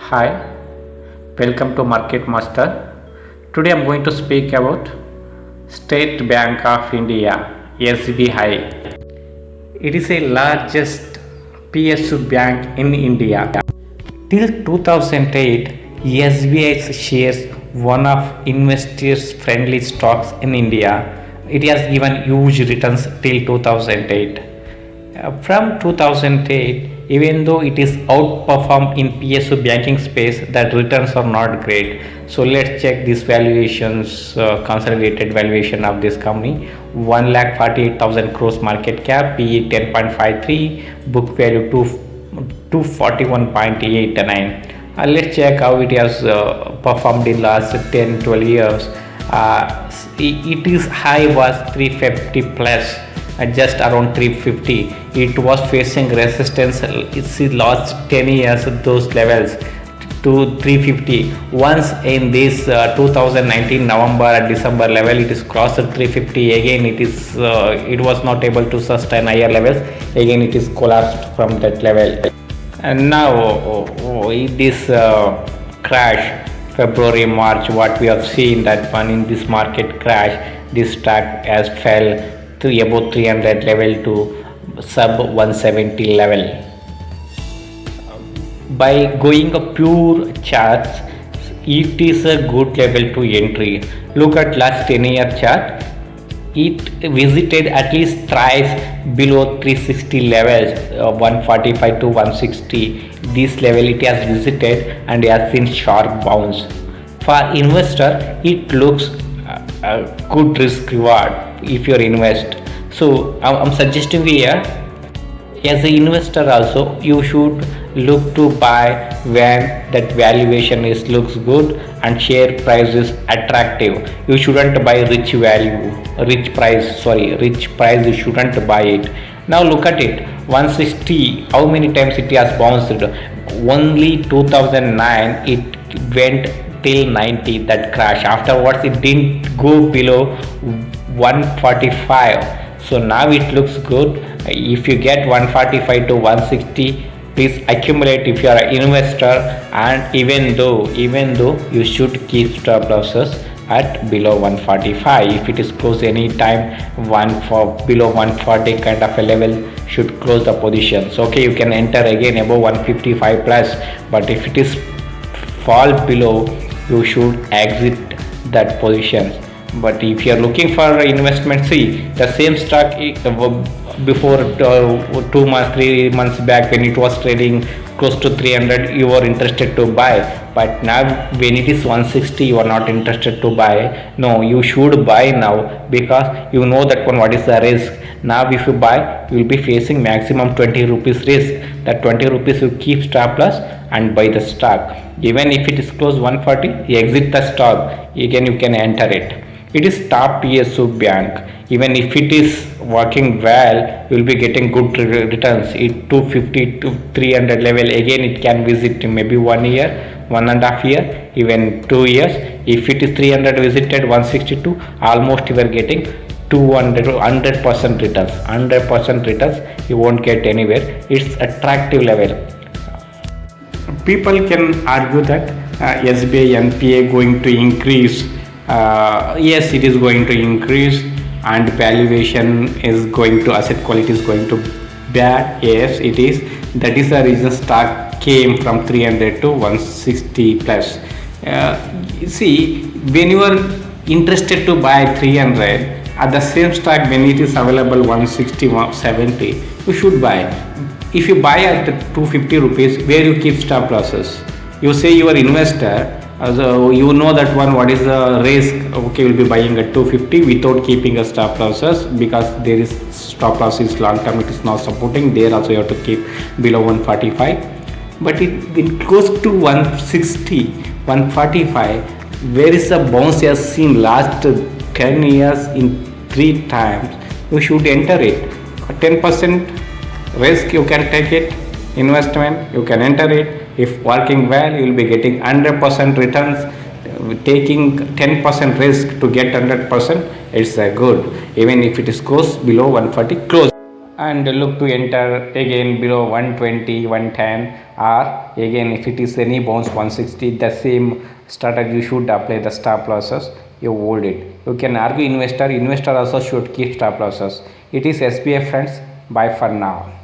Hi, welcome to Market Master. Today I'm going to speak about State Bank of India (SBI). It is the largest PSU bank in India. Till 2008, SBI shares one of investors friendly stocks in India. It has given huge returns till 2008. From 2008, even though it is outperformed in PSU banking space, that returns are not great. So let's check this valuations, consolidated valuation of this company. 1,48,000 crores market cap, PE 10.53, book value 241.89. Let's check how it has performed in last 10-12 years. It is high was 350 plus, just around 350. It was facing resistance. It's lost 10 years those levels to 350. Once in this 2019 November and December level, it is crossed 350 again. It was not able to sustain higher levels. Again it is collapsed from that level. And now this crash, February March, what we have seen, that one in this market crash, this stock has fell to about 300 level to sub 170 level. By going a pure charts, it is a good level to entry. Look at last 10-year chart. It visited at least thrice below 360 levels, 145 to 160. This level it has visited and has seen sharp bounce. For investor, it looks a good risk reward if you invest. So I'm suggesting here, as an investor also, you should look to buy when that valuation looks good and share price is attractive. You shouldn't buy rich price. You shouldn't buy it. Now look at it, 160. How many times it has bounced? Only 2009 it went till 90, that crash. Afterwards it didn't go below 145. So now it looks good. If you get 145 to 160, please accumulate if you are an investor. And even though you should keep stop losses at below 145. If it is close any time below 140 kind of a level, should close the positions. Okay, you can enter again above 155 plus, but if it is fall below, you should exit that position. But if you are looking for investment, see the same stock before 2 months, 3 months back, when it was trading close to 300, you were interested to buy. But now when it is 160, you are not interested to buy. No, you should buy now, because you know that what is the risk. Now if you buy, you will be facing maximum 20 rupees risk. That 20 rupees you keep stop loss and buy the stock. Even if it is close 140, you exit the stock. Again you can enter it. It is top PSU bank. Even if it is working well, you will be getting good returns. It 250 to 300 level, again it can visit maybe 1 year, 1.5 year, even 2 years. If it is 300 visited 162, almost you are getting 100% returns. 100% returns you won't get anywhere. It's attractive level. People can argue that SBI NPA going to increase. Yes, it is going to increase, and valuation is going to, asset quality is going to bad. Yes, it is. That is the reason stock came from 300 to 160 plus. See, when you are interested to buy 300, at the same stock when it is available 160, 170, you should buy. If you buy at 250 rupees, where you keep stop losses, you say you are investor. So you know that what is the risk. Okay, you will be buying at 250 without keeping a stop losses, because there is stop loss is long term, it is not supporting. There also you have to keep below 145. But it goes to 160, 145. Where is the bounce you have seen last 10 years in 3 times? You should enter it. 10% risk you can take it. Investment you can enter it. If working well, you will be getting 100% returns. Taking 10% risk to get 100%, it's good. Even if it is goes below 140, close. and look to enter again below 120, 110, or again if it is any bounce 160, the same strategy you should apply the stop losses, you hold it. You can argue investor also should keep stop losses. It is SBI friends. Bye for now.